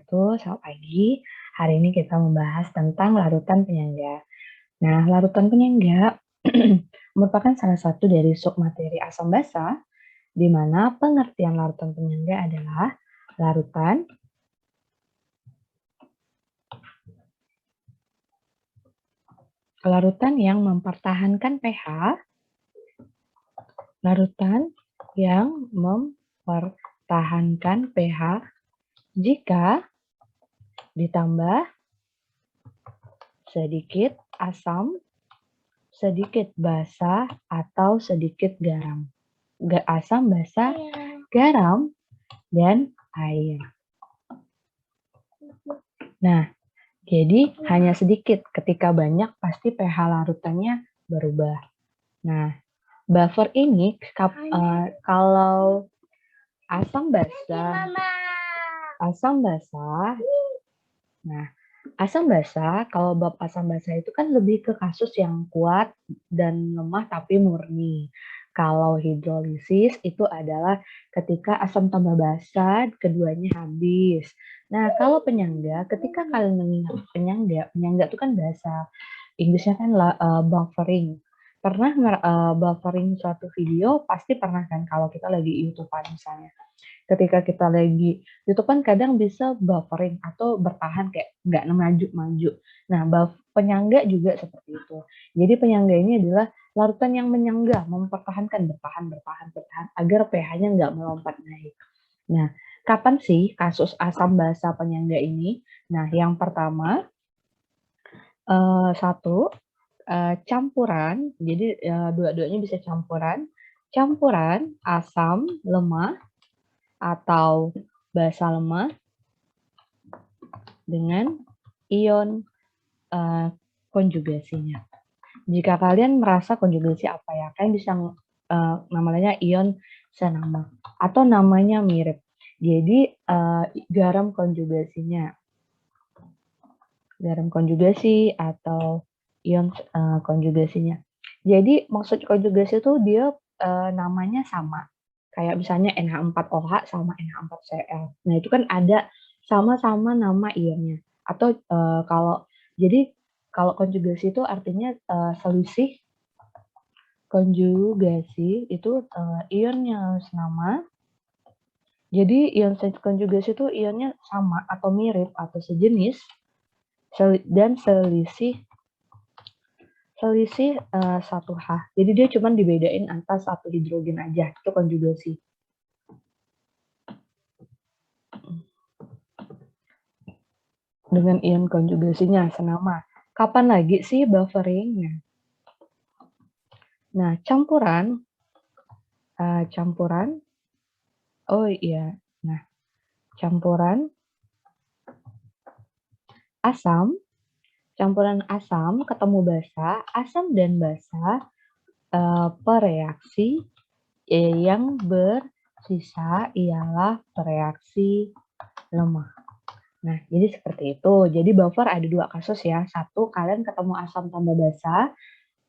wabarakatuh. Selamat pagi. Hari ini kita membahas tentang larutan penyangga. Nah, larutan penyangga merupakan salah satu dari submateri asam basa, di mana pengertian larutan penyangga adalah larutan yang mempertahankan pH, jika ditambah sedikit asam, sedikit basa, atau sedikit garam. Asam, basa, garam, dan air. Nah, jadi hanya sedikit. Ketika banyak, pasti pH larutannya berubah. Nah, buffer ini kalau asam basa, nah asam basa, kalau bab asam basa itu kan lebih ke kasus yang kuat dan lemah tapi murni. Kalau hidrolisis itu adalah ketika asam tambah basa, keduanya habis. Nah, kalau penyangga, ketika kalian mengingat penyangga itu kan basa. Inggrisnya kan buffering. Pernah buffering suatu video, pasti pernah kan kalau kita lagi YouTube-an misalnya. Ketika kita lagi YouTube kan kadang bisa buffering atau bertahan kayak nggak maju-maju. Nah, penyangga juga seperti itu. Jadi penyangga ini adalah larutan yang menyangga, mempertahankan, bertahan, agar pH-nya nggak melompat naik. Nah, kapan sih kasus asam basa penyangga ini? Nah, yang pertama, campuran, jadi dua-duanya bisa campuran asam lemah atau basa lemah dengan ion konjugasinya. Jika kalian merasa konjugasi apa ya, kalian bisa namanya ion senama atau namanya mirip. Jadi garam konjugasi atau ion konjugasinya. Jadi maksud konjugasi itu dia namanya sama. Kayak misalnya NH4OH sama NH4Cl. Nah, itu kan ada sama-sama nama ionnya. Atau kalau konjugasi itu artinya selisih. Konjugasi itu ionnya sama. Jadi ion konjugasi itu ionnya sama atau mirip atau sejenis dan selisih 1H. Jadi dia cuma dibedain antara satu hidrogen aja, itu konjugasi. Dengan ion konjugasinya senama. Kapan lagi sih bufferingnya? Nah, campuran, oh iya, nah, campuran asam ketemu basa, asam dan basa bereaksi, yang bersisa ialah bereaksi lemah. Nah, jadi seperti itu. Jadi buffer ada dua kasus ya. Satu, kalian ketemu asam tambah basa,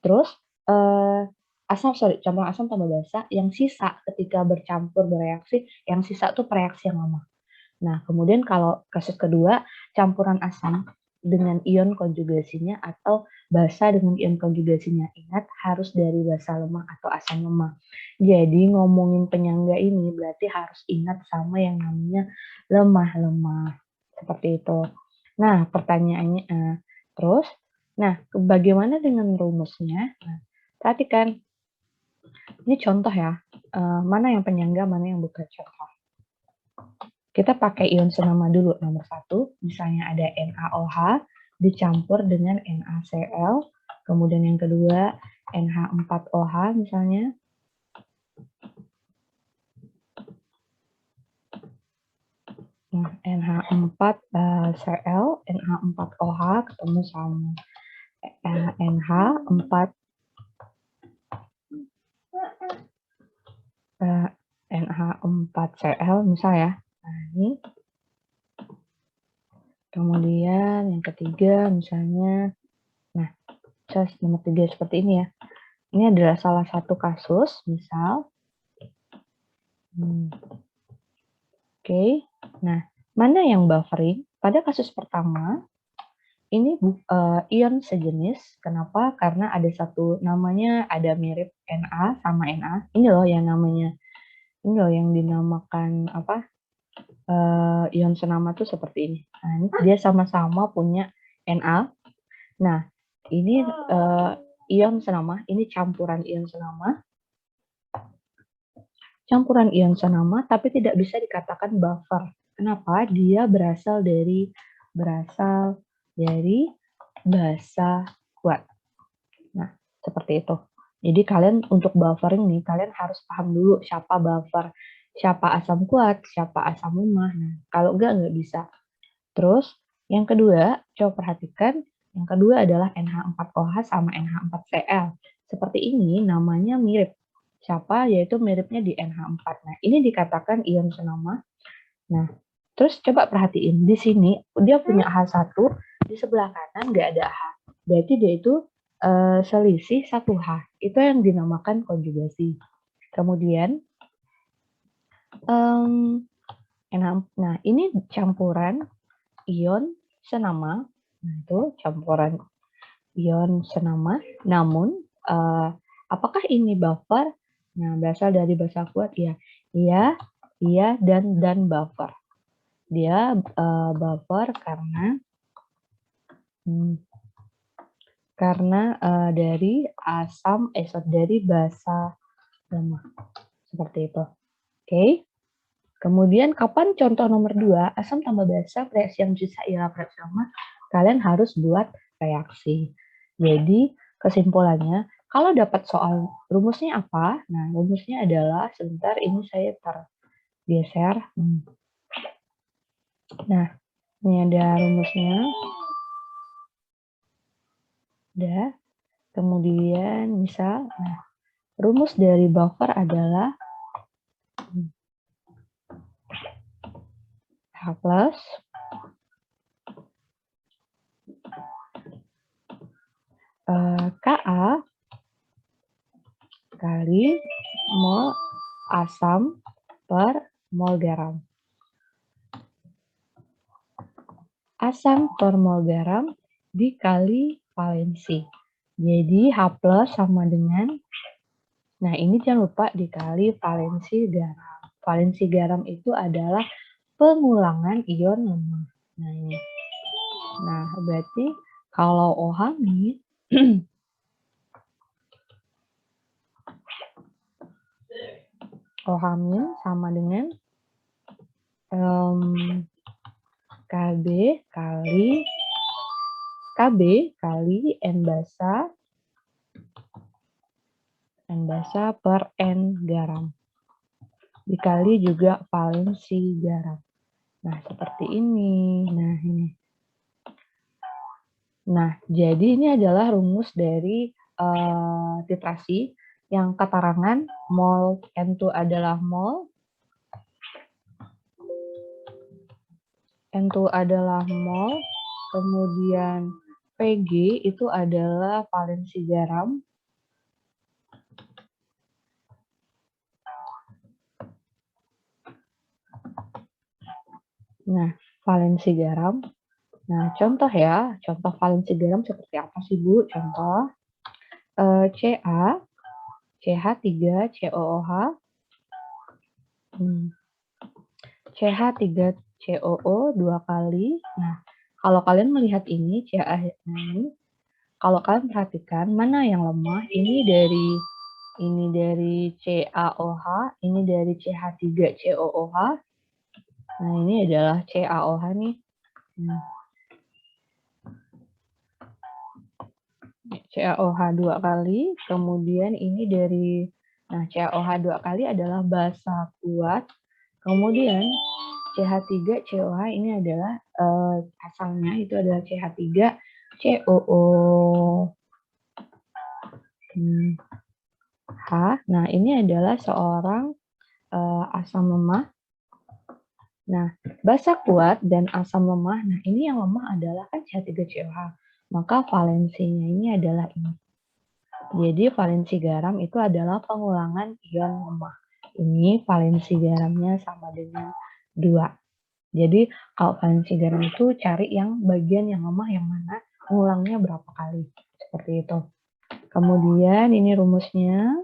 terus campuran asam tambah basa, yang sisa ketika bercampur bereaksi, yang sisa tuh bereaksi yang lama. Nah, kemudian kalau kasus kedua, campuran asam dengan ion konjugasinya atau basa dengan ion konjugasinya. Ingat, harus dari basa lemah atau asam lemah. Jadi, ngomongin penyangga ini berarti harus ingat sama yang namanya lemah-lemah. Seperti itu. Nah, pertanyaannya, bagaimana dengan rumusnya? Nah, perhatikan. Ini contoh ya, mana yang penyangga, mana yang bukan contoh. Kita pakai ion senama dulu, nomor 1, misalnya ada NaOH dicampur dengan NaCl, kemudian yang kedua NH4OH misalnya. Nah, NH4Cl, NH4OH ketemu sama NH4Cl misal ya. Nah, ini. Kemudian yang ketiga misalnya, nah, nomor 3 seperti ini ya. Ini adalah salah satu kasus, misal. Oke. Nah, Mana yang buffering? Pada kasus pertama, ini ion sejenis. Kenapa? Karena ada satu namanya ada mirip Na sama Na. Ini loh yang namanya, ini loh yang dinamakan apa? Ion senama tuh seperti ini. Nah, ini dia sama-sama punya Na. Nah, ini ion senama, ini campuran ion senama. Campuran ion senama, tapi tidak bisa dikatakan buffer. Kenapa? Dia berasal dari basa kuat. Nah, seperti itu. Jadi kalian untuk buffering nih, kalian harus paham dulu siapa buffer, siapa asam kuat, siapa asam lemah. Nah, kalau nggak bisa. Terus, yang kedua, coba perhatikan, yang kedua adalah NH4OH sama NH4Cl. Seperti ini namanya mirip. Siapa? Yaitu miripnya di NH4. Nah, ini dikatakan ion senama. Nah, terus coba perhatiin, di sini dia punya H1, di sebelah kanan nggak ada H. Berarti dia itu selisih 1H. Itu yang dinamakan konjugasi. Kemudian, nah ini campuran ion senama. Nah, itu campuran ion senama. Namun, apakah ini buffer? Nah, berasal dari basa kuat ya. Iya, iya, dan buffer. Dia buffer karena dari dari basa lemah. Seperti itu. Oke. Kemudian kapan contoh nomor 2, asam tambah basa, reaksi yang sisa ialah reaksi lemah, kalian harus buat reaksi. Jadi kesimpulannya, kalau dapat soal rumusnya apa? Nah, rumusnya adalah, sebentar ini saya tergeser. Nah, ini ada rumusnya. Udah. Kemudian misal, nah, rumus dari buffer adalah H plus Ka kali mol asam per mol garam. Asam per mol garam dikali valensi. Jadi H plus sama dengan, nah ini jangan lupa dikali valensi garam. Valensi garam itu adalah pengulangan ion lemah. Nah ini. Nah berarti kalau OH nih, OH sama dengan KB kali N basa per N garam. Dikali juga valensi garam. Nah, seperti ini. Nah, ini. Nah, jadi ini adalah rumus dari titrasi yang keterangan mol N2 adalah mol, N2 adalah mol, kemudian Pg itu adalah valensi garam, nah valensi garam. Nah contoh ya, contoh valensi garam seperti apa sih Bu? Contoh Ca, CH3COOH, CH3COO 2 kali. Nah, kalau kalian melihat ini, kalau kalian perhatikan mana yang lemah, ini dari CaOH, ini dari CH3COOH. Nah, ini adalah CaOH nih. CaOH 2 kali, kemudian ini dari, nah CaOH 2 kali adalah basa kuat, kemudian CH3COH ini adalah asalnya itu adalah CH3COOH. Nah, ini adalah seorang asam lemah. Nah, basa kuat dan asam lemah, nah ini yang lemah adalah kan CH3COH. Maka valensinya ini adalah ini. Jadi valensi garam itu adalah pengulangan ion lemah. Ini valensi garamnya sama dengan 2. Jadi kalau kalian figuring itu cari yang bagian yang lemah yang mana, ngulangnya berapa kali. Seperti itu. Kemudian ini rumusnya.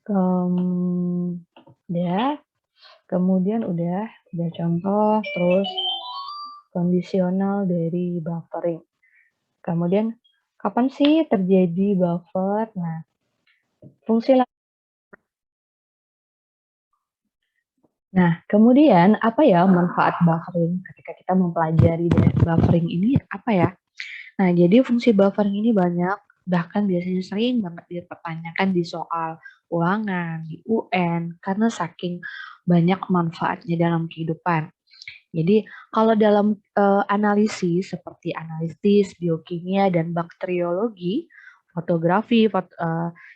Udah. Kemudian udah contoh, terus kondisional dari buffering. Kemudian kapan sih terjadi buffer? Nah, fungsi Nah, kemudian apa ya manfaat buffering ketika kita mempelajari dari buffering ini apa ya? Nah, jadi fungsi buffering ini banyak, bahkan biasanya sering banget dipertanyakan di soal ulangan, di UN, karena saking banyak manfaatnya dalam kehidupan. Jadi, kalau dalam analisis seperti analisis, biokimia, dan bakteriologi, fotografi,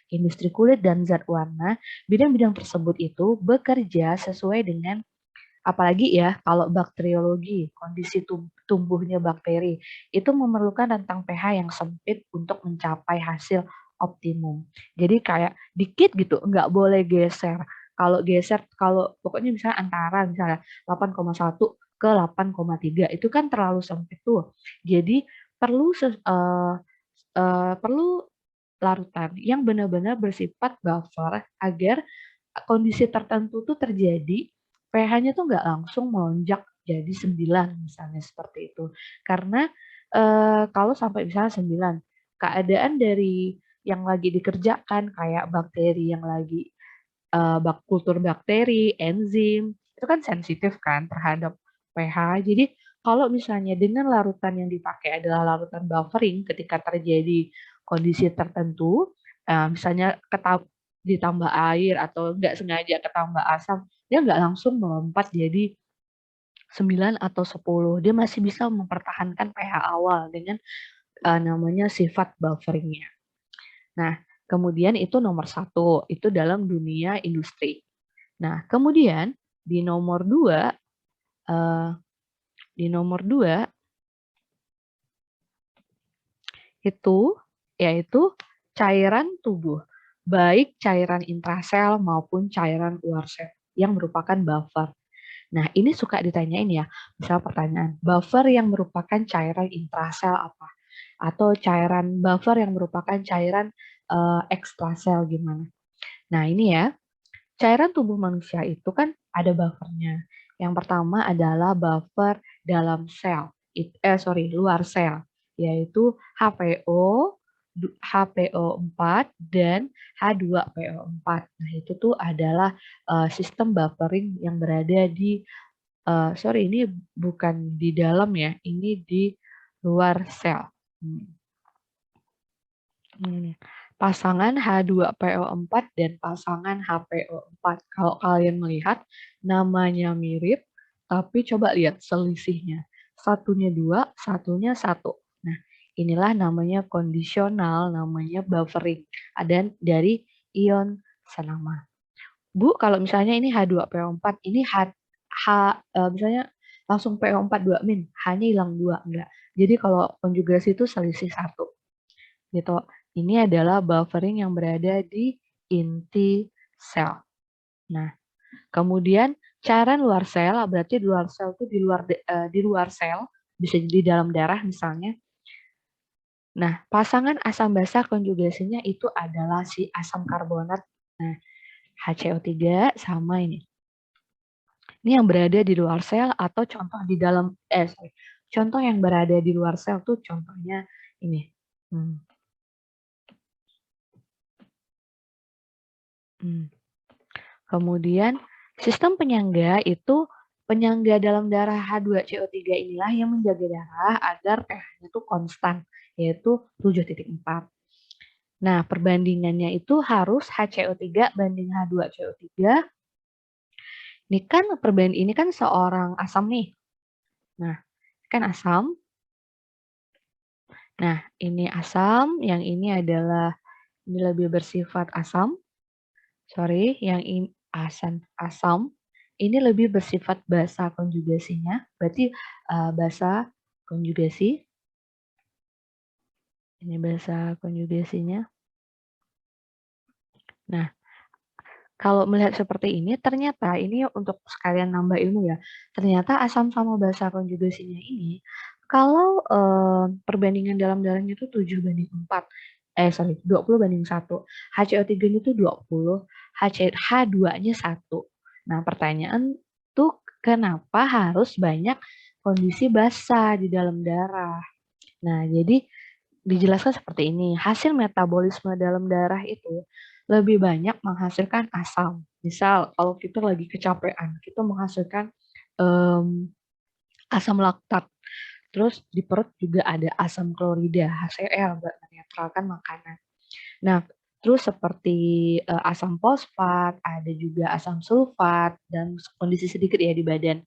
industri kulit, dan zat warna, bidang-bidang tersebut itu bekerja sesuai dengan apalagi ya kalau bakteriologi, kondisi tumbuhnya bakteri, itu memerlukan rentang pH yang sempit untuk mencapai hasil optimum. Jadi kayak dikit gitu, nggak boleh geser. Kalau geser, kalau pokoknya misalnya antara misalnya 8,1 ke 8,3 itu kan terlalu sempit tuh. Jadi perlu perlu larutan yang benar-benar bersifat buffer agar kondisi tertentu tuh terjadi, pH-nya tuh nggak langsung melonjak jadi 9 misalnya seperti itu. Karena kalau sampai misalnya 9, keadaan dari yang lagi dikerjakan kayak bakteri yang lagi kultur bakteri, enzim, itu kan sensitif kan terhadap pH. Jadi kalau misalnya dengan larutan yang dipakai adalah larutan buffering ketika terjadi kondisi tertentu, misalnya ditambah air atau nggak sengaja ketambah asam, dia nggak langsung melompat jadi 9 atau 10. Dia masih bisa mempertahankan pH awal dengan namanya sifat bufferingnya. Nah, kemudian itu nomor satu, itu dalam dunia industri. Nah, kemudian di nomor dua, eh, di nomor dua itu yaitu cairan tubuh, baik cairan intrasel maupun cairan luar sel yang merupakan buffer. Nah, ini suka ditanyain ya, misal pertanyaan, buffer yang merupakan cairan intrasel apa? Atau cairan buffer yang merupakan cairan ekstrasel gimana? Nah, ini ya, cairan tubuh manusia itu kan ada buffernya. Yang pertama adalah buffer dalam sel, luar sel, yaitu HPO, HPO4 dan H2PO4. Nah, itu tuh adalah sistem buffering yang berada di ini bukan di dalam ya, ini di luar sel. Pasangan H2PO4 dan pasangan HPO4. Kalau kalian melihat namanya mirip, tapi coba lihat selisihnya. Satunya 2, satunya 1. Nah, inilah namanya kondisional, namanya buffering. Ada dari ion senama. Bu, kalau misalnya ini H2PO4, ini misalnya langsung PO4 2 min, H-nya hilang 2, enggak. Jadi kalau konjugasi itu selisih 1. Gitu. Ini adalah buffering yang berada di inti sel. Nah, kemudian cairan luar sel, berarti di luar sel itu di luar sel, bisa di dalam darah misalnya. Nah, pasangan asam basa konjugasinya itu adalah si asam karbonat. Nah, HCO3 sama ini. Ini yang berada di luar sel atau contoh di dalam contoh yang berada di luar sel tuh contohnya ini. Kemudian sistem penyangga itu penyangga dalam darah H2CO3 inilah yang menjaga darah agar pH-nya itu konstan, yaitu 7,4. Nah, perbandingannya itu harus HCO3 banding H2CO3. Ini kan seorang asam nih. Nah, kan asam. Nah, ini asam, yang ini lebih bersifat asam. Yang ini asam. Ini lebih bersifat basa konjugasinya, berarti basa konjugasi. Ini basa konjugasinya. Nah, Kalau melihat seperti ini, ternyata ini untuk sekalian nambah ilmu ya, ternyata asam sama basa konjugasinya ini, kalau, perbandingan dalam darahnya itu 7:4, sorry 20:1, HCO3-nya itu 20, H2-nya 1. Nah, pertanyaan tuh kenapa harus banyak kondisi basa di dalam darah? Nah, jadi dijelaskan seperti ini, hasil metabolisme dalam darah itu lebih banyak menghasilkan asam. Misal kalau kita lagi kecapean, kita menghasilkan um, asam laktat. Terus di perut juga ada asam klorida, HCl, buat menetralkan makanan. Nah, terus seperti asam fosfat, ada juga asam sulfat, dan kondisi sedikit ya di badan.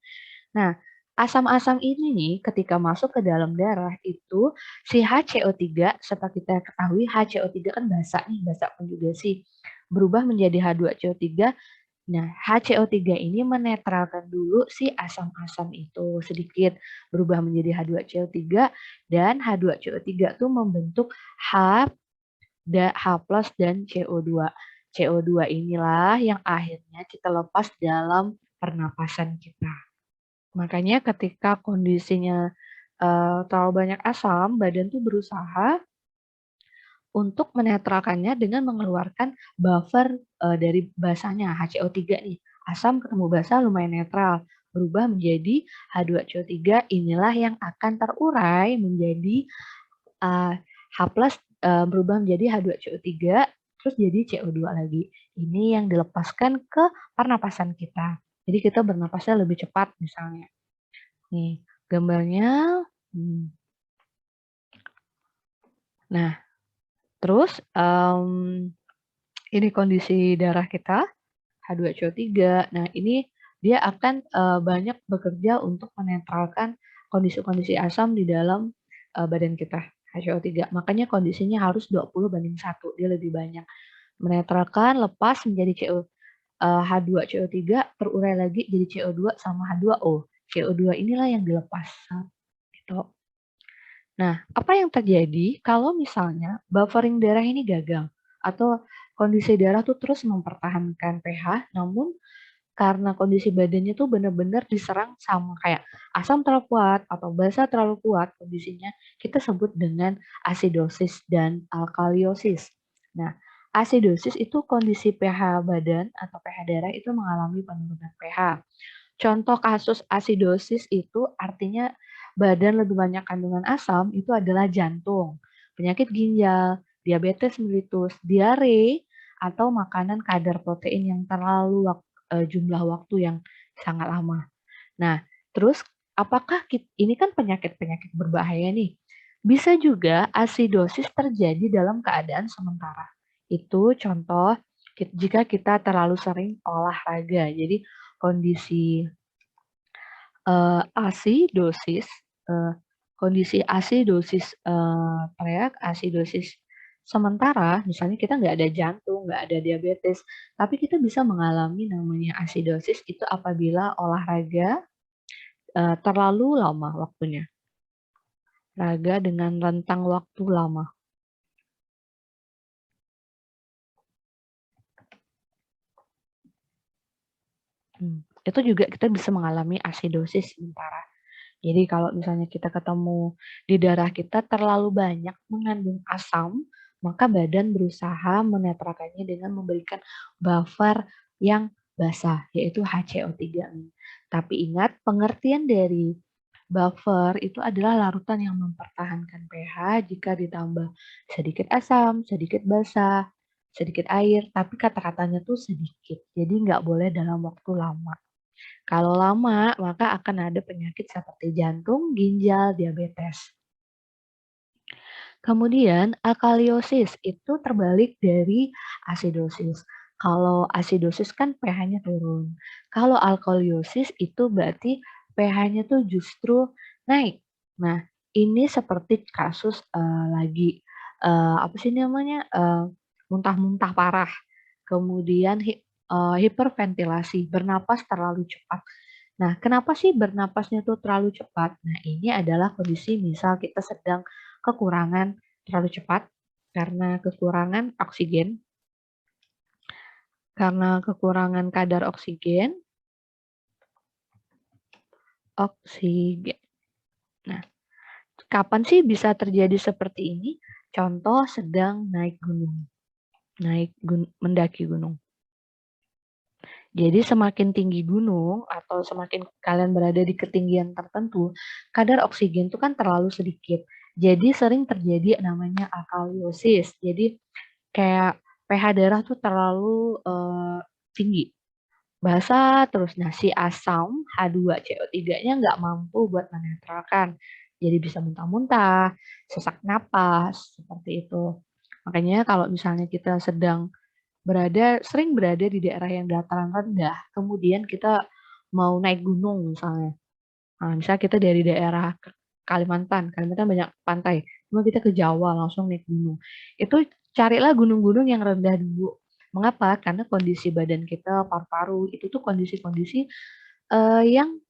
Nah, asam-asam ini nih ketika masuk ke dalam darah itu si HCO3 seperti kita ketahui HCO3 kan basa nih, basa konjugasi, berubah menjadi H2CO3. Nah, HCO3 ini menetralkan dulu si asam-asam itu sedikit, berubah menjadi H2CO3 dan H2CO3 itu membentuk H, H plus dan CO2. CO2 inilah yang akhirnya kita lepas dalam pernapasan kita. Makanya ketika kondisinya terlalu banyak asam, badan tuh berusaha untuk menetralkannya dengan mengeluarkan buffer dari basanya HCO3 nih. Asam ketemu basa lumayan netral, berubah menjadi H2CO3. Inilah yang akan terurai menjadi H plus, berubah menjadi H2CO3, terus jadi CO2 lagi. Ini yang dilepaskan ke pernapasan kita. Jadi kita bernapasnya lebih cepat misalnya. Nih, gambarnya. Nah, terus ini kondisi darah kita, H2CO3. Nah, ini dia akan banyak bekerja untuk menetralkan kondisi-kondisi asam di dalam badan kita, HCO3. Makanya kondisinya harus 20:1, dia lebih banyak. Menetralkan, lepas menjadi H2CO3, terurai lagi jadi CO2 sama H2O. CO2 inilah yang dilepas. Gitu. Nah, apa yang terjadi kalau misalnya buffering darah ini gagal atau kondisi darah tuh terus mempertahankan pH, namun karena kondisi badannya tuh benar-benar diserang sama kayak asam terlalu kuat atau basa terlalu kuat kondisinya, kita sebut dengan asidosis dan alkaliosis. Nah, asidosis itu kondisi pH badan atau pH darah itu mengalami penurunan pH. Contoh kasus asidosis itu artinya badan lebih banyak kandungan asam itu adalah jantung, penyakit ginjal, diabetes mellitus, diare, atau makanan kadar protein yang terlalu jumlah waktu yang sangat lama. Nah, terus apakah ini kan penyakit-penyakit berbahaya nih? Bisa juga asidosis terjadi dalam keadaan sementara. Itu contoh jika kita terlalu sering olahraga. Jadi kondisi asidosis, kondisi asidosis, asidosis sementara, misalnya kita nggak ada jantung, nggak ada diabetes, tapi kita bisa mengalami namanya asidosis itu apabila olahraga terlalu lama waktunya, olahraga dengan rentang waktu lama. Itu juga kita bisa mengalami asidosis sementara. Jadi kalau misalnya kita ketemu di darah kita terlalu banyak mengandung asam, maka badan berusaha menetralkannya dengan memberikan buffer yang basah, yaitu HCO3. Tapi ingat, pengertian dari buffer itu adalah larutan yang mempertahankan pH jika ditambah sedikit asam, sedikit basa, sedikit air, tapi kata-katanya tuh sedikit. Jadi nggak boleh dalam waktu lama. Kalau lama, maka akan ada penyakit seperti jantung, ginjal, diabetes. Kemudian, alkaliosis itu terbalik dari asidosis. Kalau asidosis kan pH-nya turun. Kalau alkaliosis itu berarti pH-nya tuh justru naik. Nah, ini seperti kasus lagi apa sih namanya muntah-muntah parah. Kemudian hiperventilasi, bernapas terlalu cepat. Nah, kenapa sih bernapasnya tuh terlalu cepat? Nah, ini adalah kondisi misal kita sedang kekurangan terlalu cepat karena kekurangan oksigen karena kekurangan kadar oksigen. Nah, kapan sih bisa terjadi seperti ini? Contoh sedang naik gunung, mendaki gunung. Jadi semakin tinggi gunung atau semakin kalian berada di ketinggian tertentu, kadar oksigen itu kan terlalu sedikit. Jadi sering terjadi namanya alkaliosis. Jadi kayak pH darah tuh terlalu tinggi. Basa terus. Nah, si asam H2CO3-nya nggak mampu buat menetralkan. Jadi bisa muntah-muntah, sesak napas, seperti itu. Makanya kalau misalnya kita sering berada di daerah yang dataran rendah, kemudian kita mau naik gunung misalnya. Nah, misalnya kita dari daerah Kalimantan banyak pantai, cuma kita ke Jawa langsung naik gunung. Itu carilah gunung-gunung yang rendah dulu. Mengapa? Karena kondisi badan kita, paru-paru, itu tuh kondisi-kondisi yang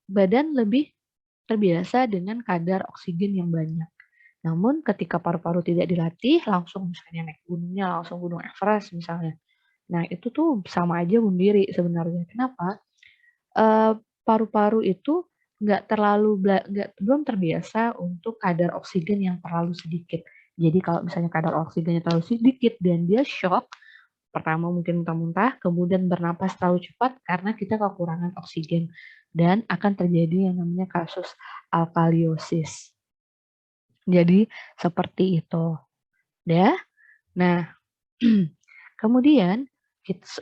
badan lebih terbiasa dengan kadar oksigen yang banyak. Namun ketika paru-paru tidak dilatih, langsung misalnya naik gunungnya, langsung gunung Everest misalnya. Nah, itu tuh sama aja bunuh diri sebenarnya. Kenapa? Eee, Paru-paru itu belum terbiasa untuk kadar oksigen yang terlalu sedikit. Jadi kalau misalnya kadar oksigennya terlalu sedikit dan dia shock, pertama mungkin muntah-muntah, kemudian bernapas terlalu cepat karena kita kekurangan oksigen dan akan terjadi yang namanya kasus alkaliosis. Jadi seperti itu, ya. Nah, kemudian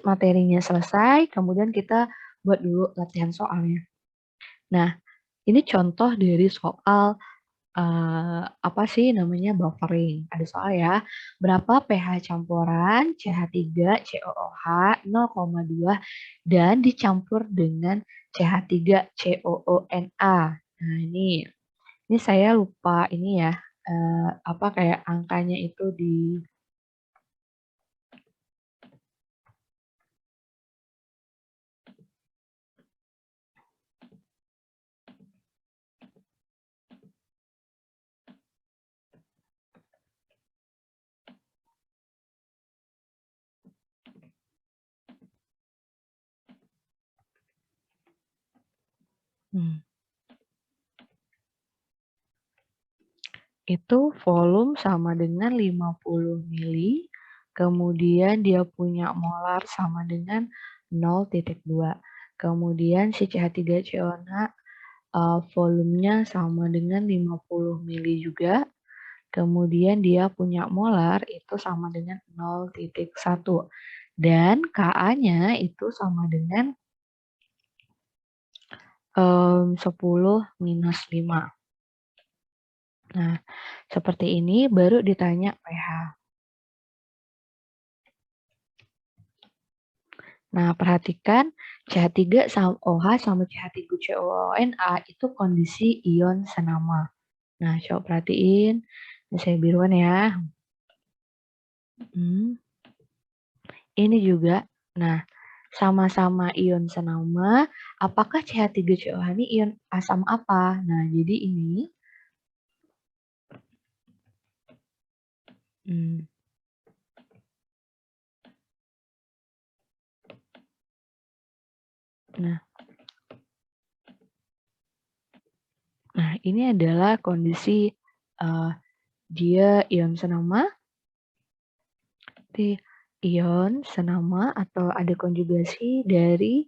materinya selesai, kemudian kita buat dulu latihan soalnya. Nah, ini contoh dari soal, apa sih namanya, buffering. Ada soal ya, berapa pH campuran CH3COOH 0,2 dan dicampur dengan CH3COONA. Nah, ini saya lupa ini ya, apa, kayak angkanya itu di hmm, itu volume sama dengan 50 mili, kemudian dia punya molar sama dengan 0,2. Kemudian si CH3CONA volumenya sama dengan 50 mili juga. Kemudian dia punya molar itu sama dengan 0,1. Dan Ka-nya itu sama dengan 10-5. Nah, seperti ini baru ditanya pH. Nah, perhatikan CH3 sama OH sama CH3COONA itu kondisi ion senama. Nah, coba perhatiin. Ini saya biruan ya. Ini juga. Nah, sama-sama ion senama. Apakah CH3COH ini ion asam apa? Nah, jadi ini. Nah, ini adalah kondisi dia ion senama. Ion senama atau ada konjugasi dari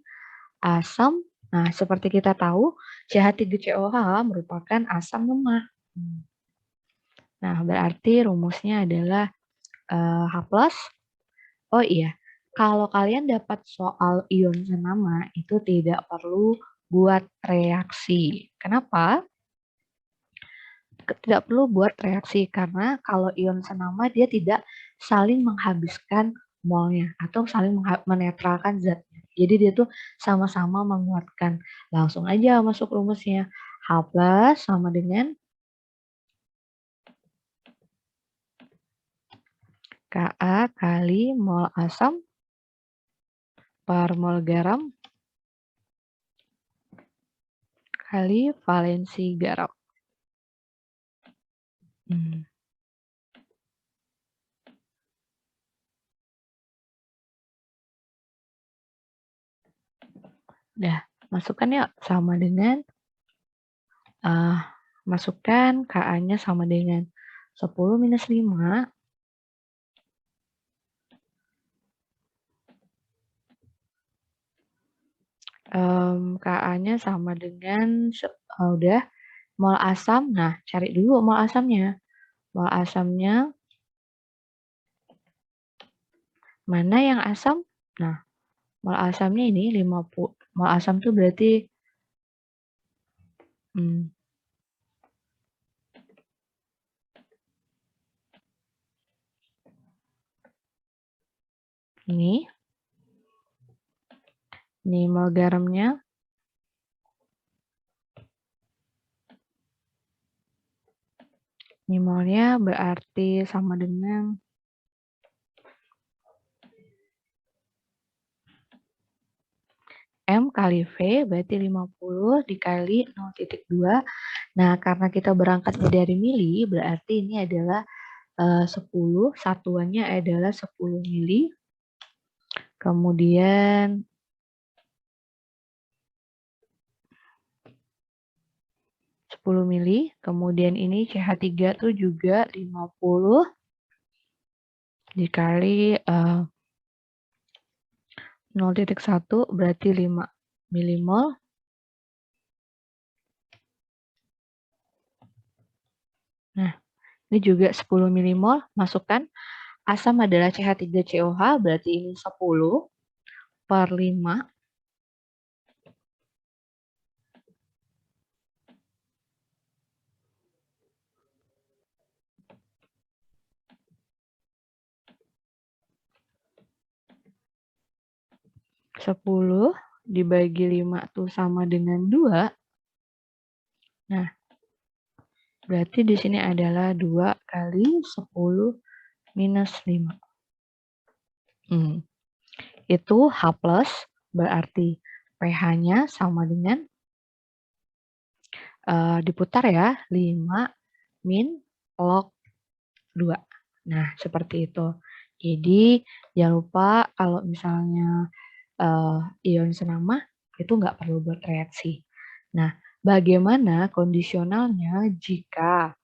asam. Nah, seperti kita tahu, CH3COH merupakan asam lemah. Nah, berarti rumusnya adalah H+. Oh iya, kalau kalian dapat soal ion senama, itu tidak perlu buat reaksi. Kenapa? Tidak perlu buat reaksi, karena kalau ion senama dia tidak saling menghabiskan molnya atau saling menetralkan zatnya. Jadi dia tuh sama-sama menguatkan. Langsung aja masuk rumusnya. H+ sama dengan Ka kali mol asam per mol garam kali valensi garam. Dah, masukkan ya sama dengan masukkan Ka-nya sama dengan 10 minus 5. Ka-nya sama dengan udah mol asam. Nah, cari dulu mol asamnya. Mol asamnya mana yang asam? Nah, mol asamnya ini 50. Mol asam tuh berarti ini mol garamnya. Ini molnya berarti sama dengan M kali V, berarti 50 dikali 0,2. Nah, karena kita berangkatnya dari mili, berarti ini adalah 10, satuannya adalah 10 mili. Kemudian 10 mili, kemudian ini CH3 tuh juga 50 dikali 0,1 berarti 5 milimol. Nah, ini juga 10 milimol, masukkan. Asam adalah CH3COH, berarti ini 10 per 5. Sepuluh dibagi 5 tuh sama dengan 2. Nah, berarti di sini adalah 2 kali 10 minus 5. Itu H plus, berarti pH-nya sama dengan, diputar ya, 5 min log 2. Nah, seperti itu. Jadi, jangan lupa kalau misalnya ion senama itu nggak perlu buat reaksi. Nah, bagaimana kondisionalnya jika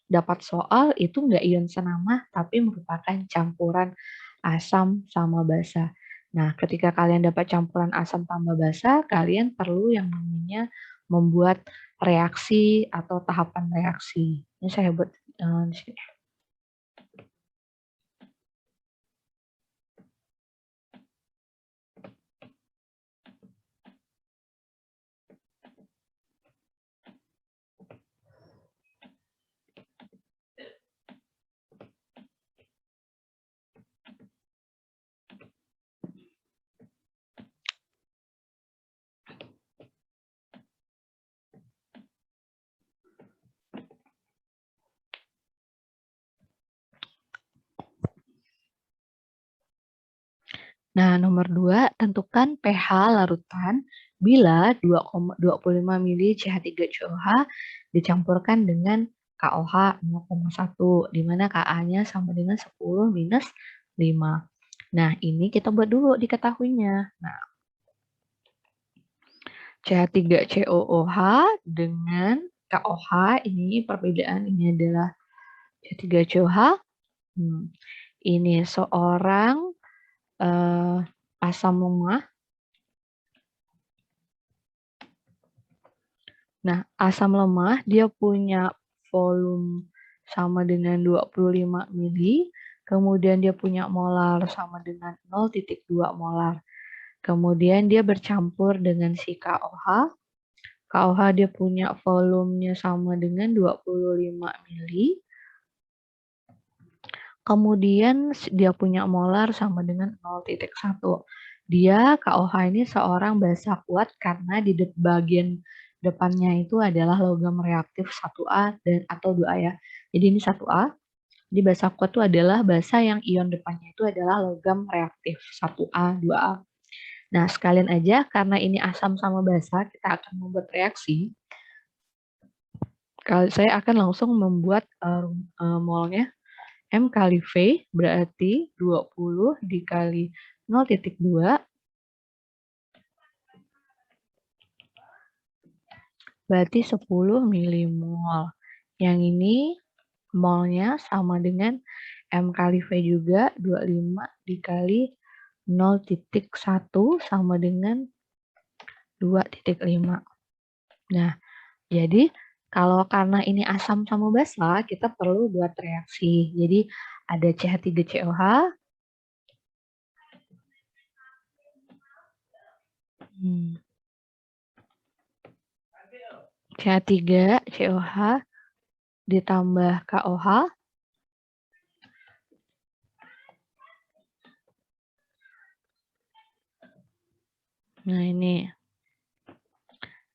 dapat soal itu nggak ion senama tapi merupakan campuran asam sama basa. Nah, ketika kalian dapat campuran asam tambah basa, kalian perlu yang namanya membuat reaksi atau tahapan reaksi. Ini saya buat di sini. Nah, nomor 2, tentukan pH larutan bila 2,25 mili CH3COH dicampurkan dengan KOH 0,1, di mana Ka-nya sama dengan 10 minus 5. Nah, ini kita buat dulu diketahuinya. Nah, CH3COOH dengan KOH, ini perbedaan, ini adalah CH3COH. Ini seorang asam lemah. Nah, asam lemah dia punya volume sama dengan 25 mili, kemudian dia punya molar sama dengan 0,2 molar. Kemudian dia bercampur dengan si KOH. KOH dia punya volumenya sama dengan 25 mili. Kemudian dia punya molar sama dengan 0,1. Dia KOH ini seorang basa kuat karena di bagian depannya itu adalah logam reaktif 1A dan atau 2A ya. Jadi ini 1A. Di basa kuat itu adalah basa yang ion depannya itu adalah logam reaktif 1A, 2A. Nah, sekalian aja karena ini asam sama basa, kita akan membuat reaksi. Saya akan langsung membuat molnya. M kali V berarti 20 dikali 0,2 berarti 10 milimol. Yang ini molnya sama dengan M kali V juga, 25 dikali 0,1 sama dengan 2,5. Nah, jadi kalau karena ini asam sama basa, kita perlu buat reaksi. Jadi ada CH3COH, CH3COH ditambah KOH. Nah, ini.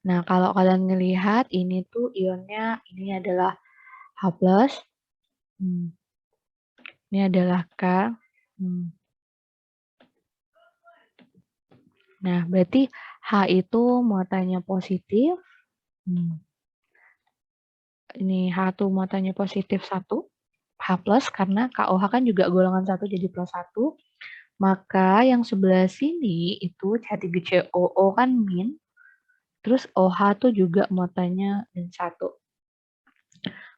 Nah, kalau kalian ngelihat ini tuh ionnya, ini adalah H+. Ini adalah K. Nah, berarti H itu muatannya positif. Ini H itu muatannya positif 1. H+ karena KOH kan juga golongan 1 jadi +1. Maka yang sebelah sini itu CH3COO kan min. Terus OH tuh juga muatannya -1.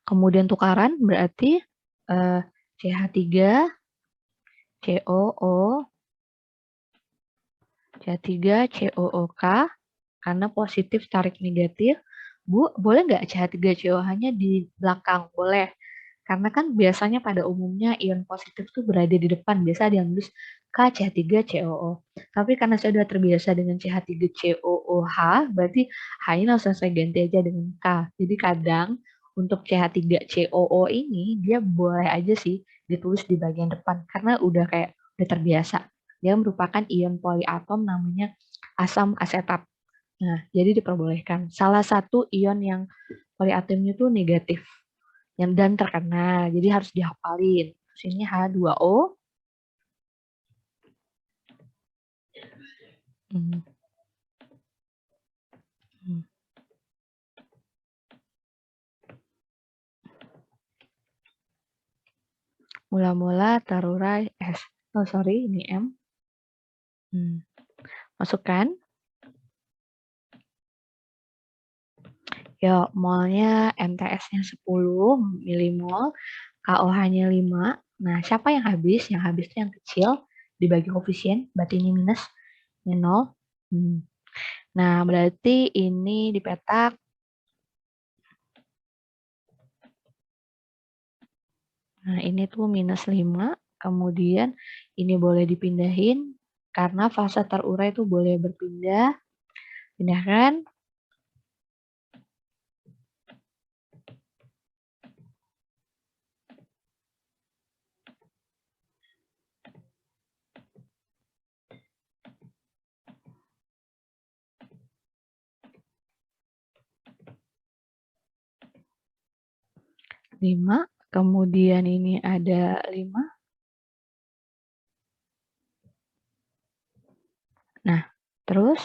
Kemudian tukaran berarti CH3, COO, CH3, COOK, karena positif tarik negatif. Bu, boleh nggak CH3COH-nya di belakang? Boleh. Karena kan biasanya pada umumnya ion positif tuh berada di depan. Biasa ada yang nulis KCH3COO. Tapi karena saya sudah terbiasa dengan CH3COOH, berarti H-nya langsung saya ganti aja dengan K. Jadi kadang untuk CH3COO ini dia boleh aja sih ditulis di bagian depan karena udah kayak udah terbiasa. Dia merupakan ion poliatom namanya asam asetat. Nah, jadi diperbolehkan. Salah satu ion yang poliatomnya itu negatif yang dan terkena, jadi harus dihafalin. Sini H2O. Hmm. Mula-mula terurai S. Oh, sorry, ini M. Masukkan. Ya, molnya MTS-nya 10 milimol, KOH-nya 5. Nah, siapa yang habis? Yang habis itu yang kecil, dibagi koefisien, berarti ini minus, ini 0. Nah, berarti ini dipetak. Nah, ini tuh minus 5. Kemudian ini boleh dipindahin, karena fase terurai itu boleh berpindah. Pindahkan. 5, kemudian ini ada 5. Nah, terus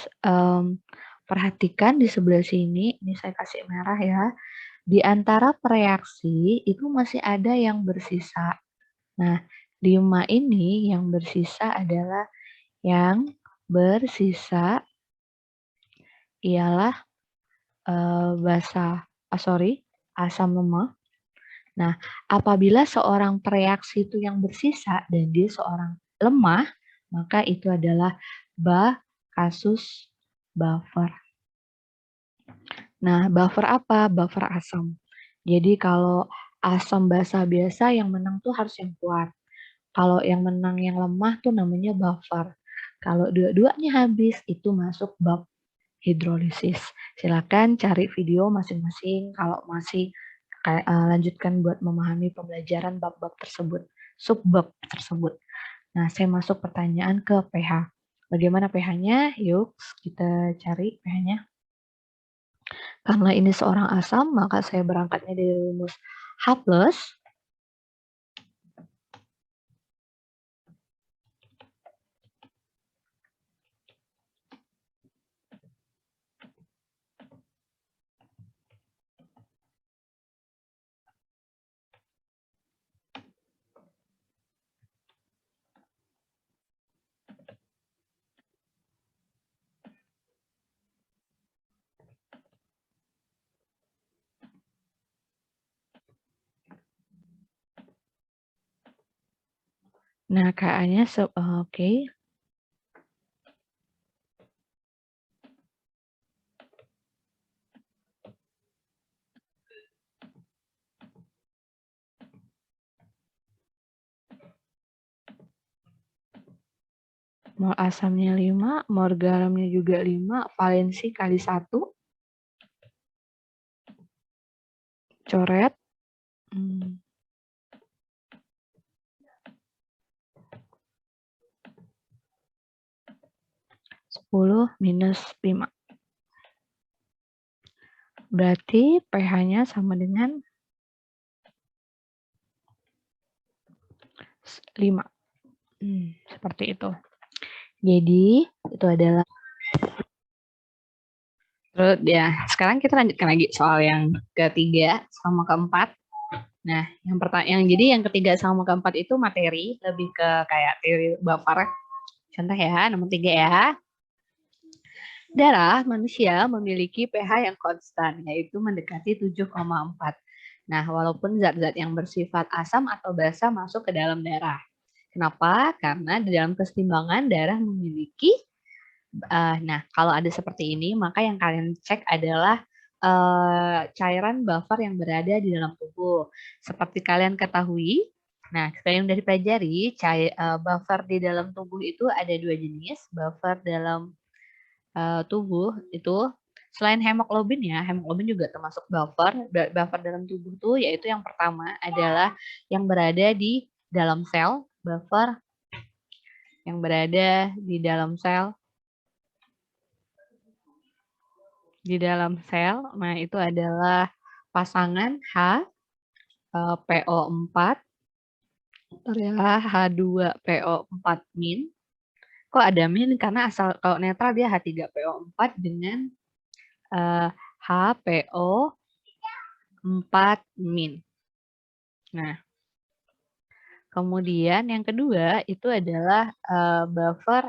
perhatikan di sebelah sini, ini saya kasih merah ya, di antara reaksi itu masih ada yang bersisa. Nah, 5 ini yang bersisa adalah yang bersisa ialah asam lemah. Nah, apabila seorang bereaksi itu yang bersisa dan dia seorang lemah, maka itu adalah kasus buffer. Nah, buffer apa? Buffer asam. Jadi kalau asam basa biasa yang menang tuh harus yang kuat. Kalau yang menang yang lemah tuh namanya buffer. Kalau dua-duanya habis itu masuk bab hidrolisis. Silakan cari video masing-masing kalau masih lanjutkan buat memahami pembelajaran bab-bab tersebut, subbab tersebut. Nah, saya masuk pertanyaan ke pH. Bagaimana pH-nya? Yuk, kita cari pH-nya. Karena ini seorang asam, maka saya berangkatnya dari rumus H+. Nah, Ka-nya oke. Mol asamnya 5, mol garamnya juga 5, valensi kali 1. Coret. 10 minus 5. Berarti pH-nya sama dengan 5. Seperti itu. Jadi, itu adalah terus ya, sekarang kita lanjutkan lagi soal yang ketiga sama keempat. Nah, jadi yang ketiga sama keempat itu materi, lebih ke kayak teori buffer. Contoh ya, nomor 3 ya. Darah manusia memiliki pH yang konstan, yaitu mendekati 7,4. Nah, walaupun zat-zat yang bersifat asam atau basa masuk ke dalam darah. Kenapa? Karena di dalam keseimbangan darah memiliki nah, kalau ada seperti ini, maka yang kalian cek adalah cairan buffer yang berada di dalam tubuh. Seperti kalian ketahui, nah, kalian sudah dipelajari, buffer di dalam tubuh itu ada 2 jenis. Buffer dalam tubuh itu, selain hemoglobin ya, hemoglobin juga termasuk buffer. Buffer dalam tubuh tuh, yaitu yang pertama adalah yang berada di dalam sel, buffer yang berada di dalam sel. Nah itu adalah pasangan PO4, H2PO4 min. Kok ada min? Karena asal kalau netral dia H3PO4 dengan HPO4 min. Nah, kemudian yang kedua itu adalah buffer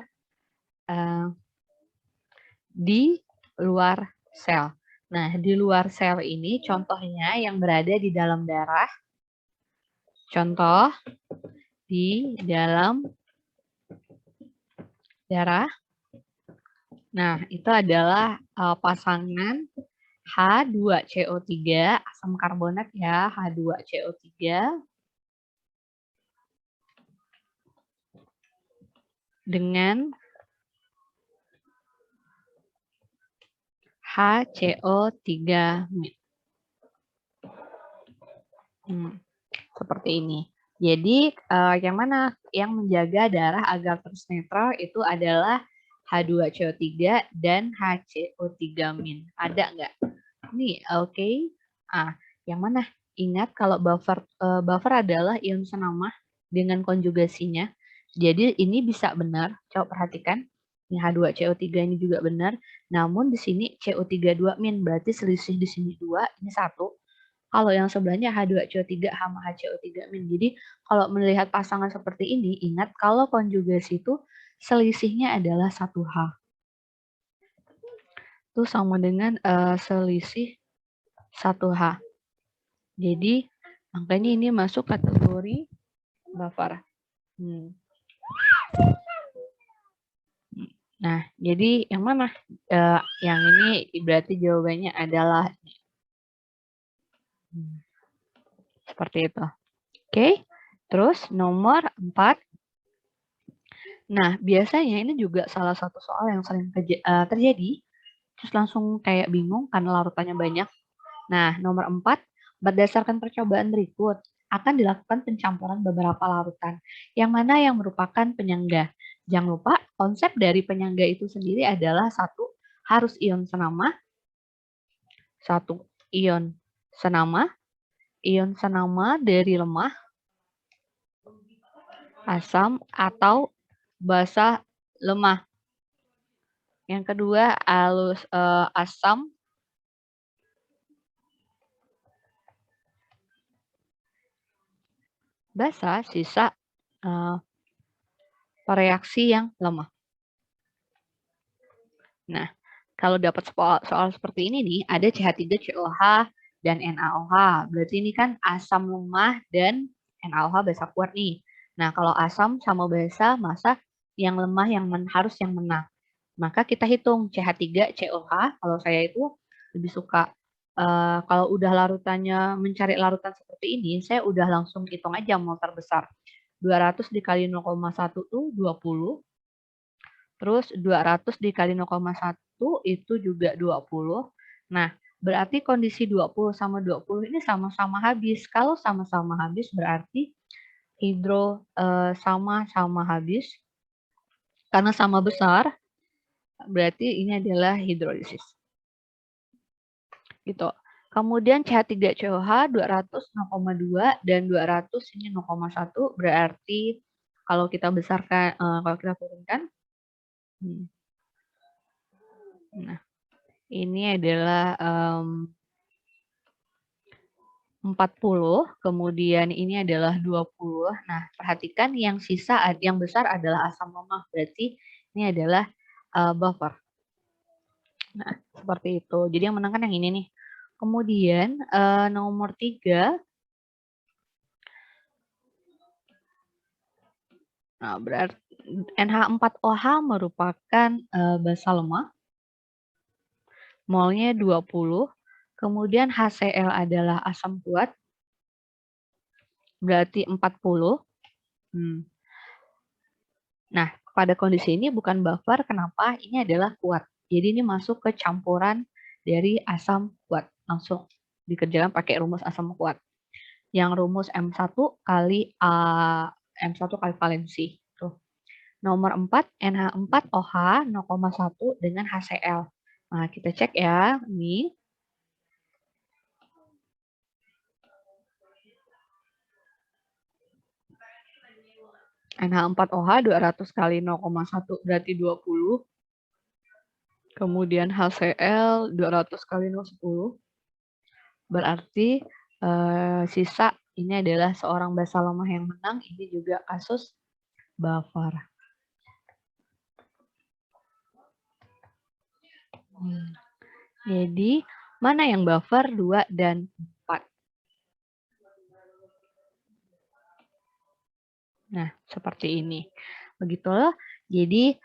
di luar sel. Nah, di luar sel ini contohnya yang berada di dalam darah. Contoh di dalam darah. Nah, itu adalah pasangan H2CO3, asam karbonat ya, H2CO3 dengan HCO3 min. Seperti ini. Jadi yang mana yang menjaga darah agar terus netral itu adalah H2CO3 dan HCO3 min. Ada nggak? Nih, oke. Yang mana? Ingat kalau buffer adalah ion senama dengan konjugasinya. Jadi ini bisa benar. Coba perhatikan. Ini H2CO3 ini juga benar. Namun di sini CO3 2 min. Berarti selisih di sini 2, ini 1. Kalau yang sebelahnya H2CO3 sama HCO3 min. Jadi kalau melihat pasangan seperti ini, ingat kalau konjugasi itu selisihnya adalah 1H. Itu sama dengan selisih 1H. Jadi makanya ini masuk kategori buffer. Nah, jadi yang mana? Yang ini berarti jawabannya adalah seperti itu. Oke, terus nomor 4. Nah, biasanya ini juga salah satu soal yang sering terjadi, terus langsung kayak bingung karena larutannya banyak. Nah, nomor 4, berdasarkan percobaan berikut, akan dilakukan pencampuran beberapa larutan, yang mana yang merupakan penyangga. Jangan lupa, konsep dari penyangga itu sendiri adalah satu, harus ion senama, ion senama dari lemah, asam, atau basa lemah. Yang kedua, asam, basa, sisa reaksi yang lemah. Nah, kalau dapat soal seperti ini nih, ada CH3COH dan NaOH. Berarti ini kan asam lemah dan NaOH basa kuat nih. Nah, kalau asam sama basa, masa yang lemah harus yang menang. Maka kita hitung CH3, COH, kalau saya itu lebih suka, kalau udah larutannya mencari larutan seperti ini, saya udah langsung hitung aja mol terbesar. 200 dikali 0,1 tuh 20, terus 200 dikali 0,1 itu juga 20. Nah, berarti kondisi 20 sama 20 ini sama-sama habis. Kalau sama-sama habis berarti sama-sama habis, karena sama besar, berarti ini adalah hidrolisis. Gitu. Kemudian CH3COH 200 0,2 dan 200 ini 0,1 berarti kalau kita besarkan, kalau kita turunkan, nah ini adalah 40, kemudian ini adalah 20. Nah, perhatikan yang sisa, yang besar adalah asam lemah, berarti ini adalah buffer. Nah, seperti itu. Jadi yang menang kan yang ini nih. Kemudian nomor 3, nah berarti NH4OH merupakan basa lemah, molnya 20, kemudian HCl adalah asam kuat, berarti 40. Nah, pada kondisi ini bukan buffer, kenapa? Ini adalah kuat. Jadi ini masuk ke campuran dari asam kuat. Langsung dikerjakan pakai rumus asam kuat. Yang rumus M1 kali M1 kali valensi. Tuh. Nomor 4, NH4OH 0,1 dengan HCl. Nah, kita cek ya. Ini. NH4OH 200 kali 0,1 berarti 20. Kemudian HCl 200 kali 0,10. Berarti sisa ini adalah seorang basa lemah yang menang. Ini juga kasus buffer. Jadi, mana yang buffer 2 dan 4? Nah, seperti ini. Begitulah. Jadi,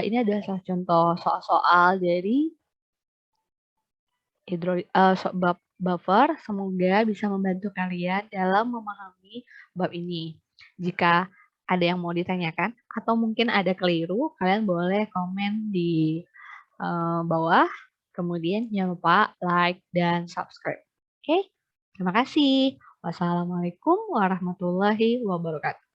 ini adalah salah contoh soal-soal dari buffer. Semoga bisa membantu kalian dalam memahami bab ini. Jika ada yang mau ditanyakan atau mungkin ada keliru, kalian boleh komen di bawah. Kemudian jangan lupa like dan subscribe. Oke, terima kasih. Wassalamualaikum warahmatullahi wabarakatuh.